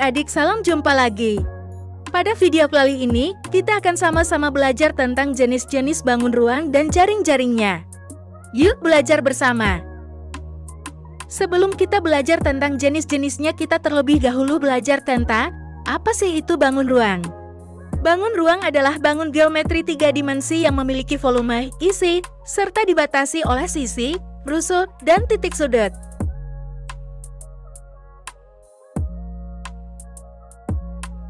adik-adik, salam jumpa lagi. Pada video kali ini, kita akan sama-sama belajar tentang jenis-jenis bangun ruang dan jaring-jaringnya. Yuk belajar bersama. Sebelum kita belajar tentang jenis-jenisnya, kita terlebih dahulu belajar tentang apa sih itu bangun ruang. Bangun ruang adalah bangun geometri 3 dimensi yang memiliki volume, isi, serta dibatasi oleh sisi, brusur, dan titik sudut.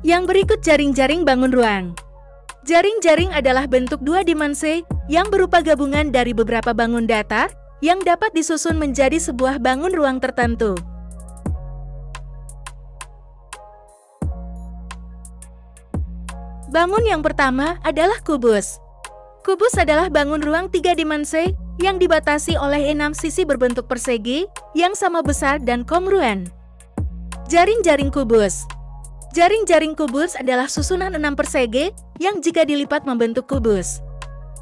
Yang berikut jaring-jaring bangun ruang. Jaring-jaring adalah bentuk 2 dimensi yang berupa gabungan dari beberapa bangun datar yang dapat disusun menjadi sebuah bangun ruang tertentu. Bangun yang pertama adalah kubus. Kubus adalah bangun ruang 3 dimensi yang dibatasi oleh 6 sisi berbentuk persegi yang sama besar dan kongruen. Jaring-jaring kubus. Jaring-jaring kubus adalah susunan 6 persegi yang jika dilipat membentuk kubus.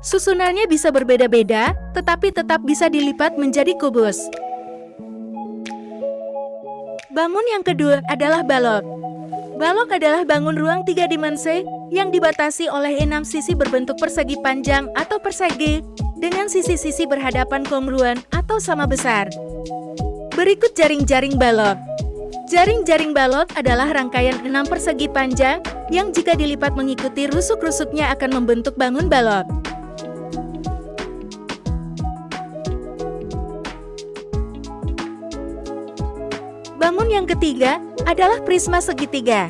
Susunannya bisa berbeda-beda, tetapi tetap bisa dilipat menjadi kubus. Bangun yang kedua adalah balok. Balok adalah bangun ruang 3 dimensi yang dibatasi oleh 6 sisi berbentuk persegi panjang atau persegi dengan sisi-sisi berhadapan kongruen atau sama besar. Berikut jaring-jaring balok. Jaring-jaring balok adalah rangkaian 6 persegi panjang yang jika dilipat mengikuti rusuk-rusuknya akan membentuk bangun balok. Bangun yang ketiga adalah prisma segitiga.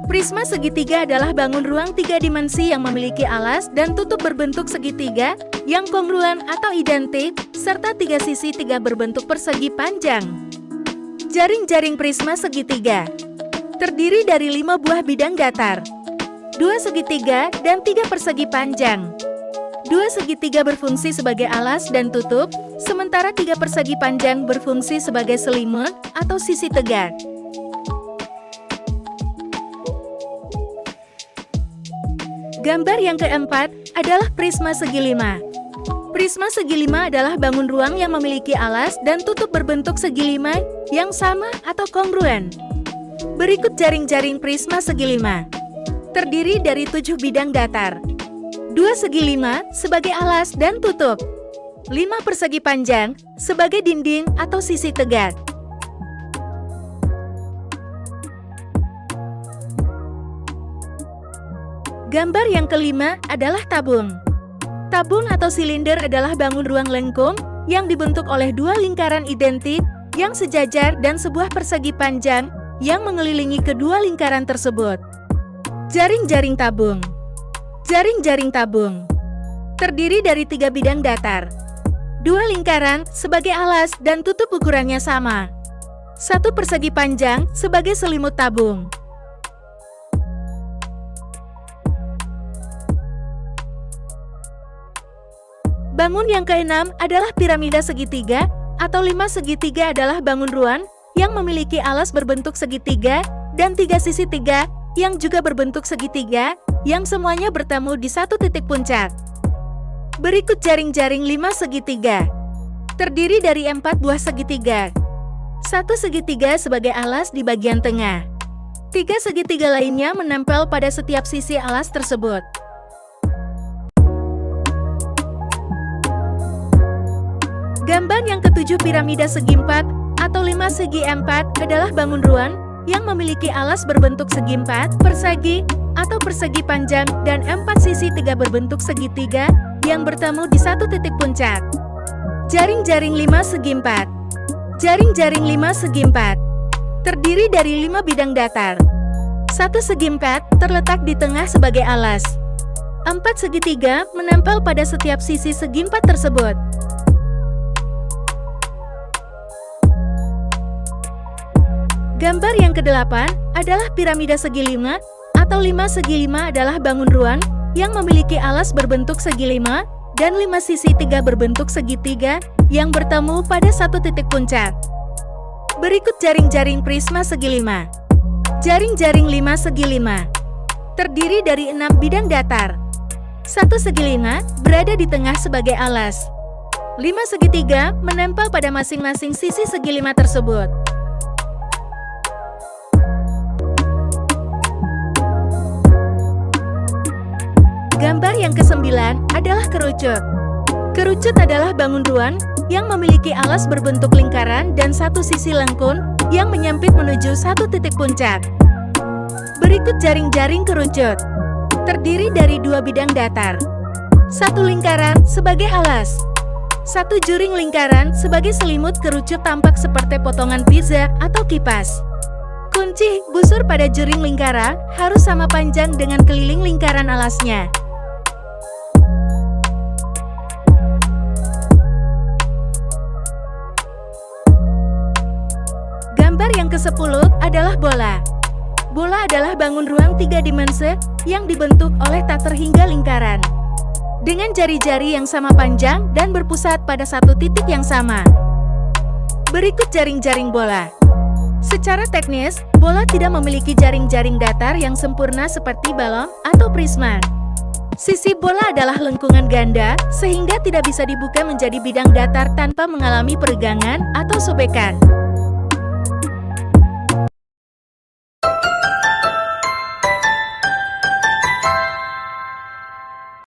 Prisma segitiga adalah bangun ruang 3 dimensi yang memiliki alas dan tutup berbentuk segitiga yang kongruen atau identik, serta 3 sisi 3 berbentuk persegi panjang. Jaring-jaring prisma segitiga terdiri dari 5 buah bidang datar, 2 segitiga dan 3 persegi panjang. 2 segitiga berfungsi sebagai alas dan tutup, sementara 3 persegi panjang berfungsi sebagai selimut atau sisi tegak. Gambar yang keempat adalah prisma segi 5. Prisma segi 5 adalah bangun ruang yang memiliki alas dan tutup berbentuk segi 5 yang sama atau kongruen. Berikut jaring-jaring prisma segi 5. Terdiri dari 7 bidang datar, 2 segi 5 sebagai alas dan tutup, 5 persegi panjang sebagai dinding atau sisi tegak. Gambar yang kelima adalah tabung. Tabung atau silinder adalah bangun ruang lengkung yang dibentuk oleh 2 lingkaran identik yang sejajar dan sebuah persegi panjang yang mengelilingi kedua lingkaran tersebut. Jaring-jaring tabung. Jaring-jaring tabung terdiri dari 3 bidang datar, 2 lingkaran sebagai alas dan tutup ukurannya sama, 1 persegi panjang sebagai selimut tabung. Bangun yang keenam adalah piramida segitiga atau 5 segitiga adalah bangun ruang yang memiliki alas berbentuk segitiga dan 3 sisi 3 yang juga berbentuk segitiga yang semuanya bertemu di satu titik puncak. Berikut jaring-jaring 5 segitiga. Terdiri dari 4 buah segitiga. 1 segitiga sebagai alas di bagian tengah. 3 segitiga lainnya menempel pada setiap sisi alas tersebut. Gambar yang ketujuh piramida segi 4 atau 5 segi 4 adalah bangun ruang yang memiliki alas berbentuk segi 4 persegi atau persegi panjang dan 4 sisi 3 berbentuk segitiga yang bertemu di satu titik puncak. Jaring-jaring 5 segi 4. Jaring-jaring 5 segi 4 terdiri dari 5 bidang datar. 1 segi 4 terletak di tengah sebagai alas. 4 segitiga menempel pada setiap sisi segi 4 tersebut. Gambar yang ke-8 adalah piramida segi 5 atau 5 segi 5 adalah bangun ruang yang memiliki alas berbentuk segi 5 dan 5 sisi 3 berbentuk segitiga yang bertemu pada satu titik puncak. Berikut jaring-jaring prisma segi 5. Jaring-jaring 5 segi 5 terdiri dari 6 bidang datar. 1 segi 5 berada di tengah sebagai alas. 5 segitiga menempel pada masing-masing sisi segi 5 tersebut. Gambar yang ke-9 adalah kerucut. Kerucut adalah bangun ruang yang memiliki alas berbentuk lingkaran dan satu sisi lengkung yang menyempit menuju satu titik puncak. Berikut jaring-jaring kerucut. Terdiri dari dua bidang datar. Satu lingkaran sebagai alas. Satu juring lingkaran sebagai selimut. Kerucut tampak seperti potongan pizza atau kipas. Kunci busur pada juring lingkaran harus sama panjang dengan keliling lingkaran alasnya. Gambar yang ke-10 adalah bola. Bola adalah bangun ruang 3 dimensi yang dibentuk oleh tater hingga lingkaran. Dengan jari-jari yang sama panjang dan berpusat pada satu titik yang sama. Berikut jaring-jaring bola. Secara teknis, bola tidak memiliki jaring-jaring datar yang sempurna seperti balon atau prisma. Sisi bola adalah lengkungan ganda, sehingga tidak bisa dibuka menjadi bidang datar tanpa mengalami peregangan atau sobekan.